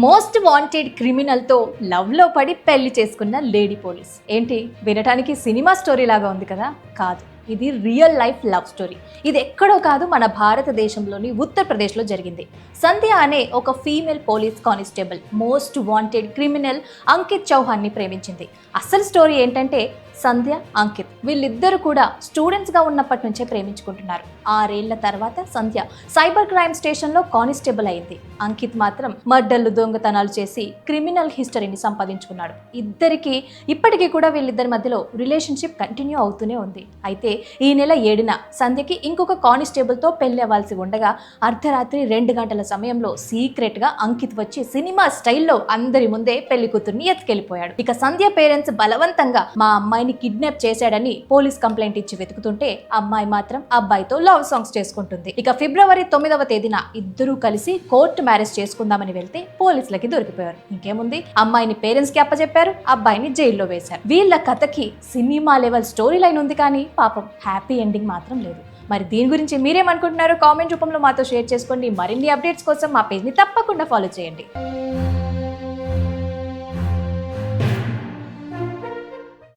Most wanted క్రిమినల్తో లవ్లో పడి పెళ్లి చేసుకున్న లేడీ పోలీస్. ఏంటి వినటానికి సినిమా స్టోరీ లాగా ఉంది కదా? కాదు, ఇది రియల్ లైఫ్ లవ్ స్టోరీ. ఇది ఎక్కడో కాదు, మన భారతదేశంలోని ఉత్తరప్రదేశ్లో జరిగింది. సంధ్య అనే ఒక female police constable most wanted criminal Ankit చౌహాన్ని ప్రేమించింది. అసలు స్టోరీ ఏంటంటే, సంధ్య, అంకిత్ వీళ్ళిద్దరూ కూడా స్టూడెంట్స్గా ఉన్నప్పటి నుంచే ప్రేమించుకుంటున్నారు. 6 ఏళ్ల తర్వాత సంధ్య సైబర్ క్రైమ్ స్టేషన్లో కానిస్టేబుల్ అయింది. అంకిత్ మాత్రం మర్డర్లు, దొంగతనాలు చేసి క్రిమినల్ హిస్టరీని సంపాదించుకున్నాడు. ఇద్దరికి ఇప్పటికీ కూడా వీళ్ళిద్దరి మధ్యలో రిలేషన్షిప్ కంటిన్యూ అవుతూనే ఉంది. అయితే ఈ నెల 7న సంధ్యకి ఇంకొక కానిస్టేబుల్తో పెళ్లి అవ్వాల్సి ఉండగా అర్ధరాత్రి 2 గంటల సమయంలో సీక్రెట్గా అంకిత్ వచ్చి సినిమా స్టైల్లో అందరి ముందే పెళ్లి కూతుర్ని ఎత్తుకెళ్లిపోయాడు. ఇక సంధ్య పేరెంట్స్ బలవంతంగా మా అమ్మాయిని కిడ్నాప్ చేశాడని పోలీస్ కంప్లైంట్ ఇచ్చి వెతుకుతుంటే, అమ్మాయి మాత్రం అబ్బాయితో లవ్ సాంగ్స్ చేసుకుంటుంది. ఇక ఫిబ్రవరి 9వ తేదీన ఇద్దరూ కలిసి కోర్టు మ్యారేజ్ చేసుకుందామని వెళ్తే పోలీసులకి దొరికిపోయారు. ఇంకేముంది, అమ్మాయిని పేరెంట్స్ కి అప్పచెప్పారు, అబ్బాయిని జైల్లో వేశారు. వీళ్ళ కథకి సినిమా లెవెల్ స్టోరీ లైన్ ఉంది, కానీ పాపం హ్యాపీ ఎండింగ్ మాత్రం లేదు. మరి దీని గురించి మీరేమనుకుంటున్నారో కామెంట్ రూపంలో మాతో షేర్ చేసుకోండి. మరిన్ని అప్డేట్స్ కోసం మా పేజ్ ని తప్పకుండా ఫాలో చేయండి.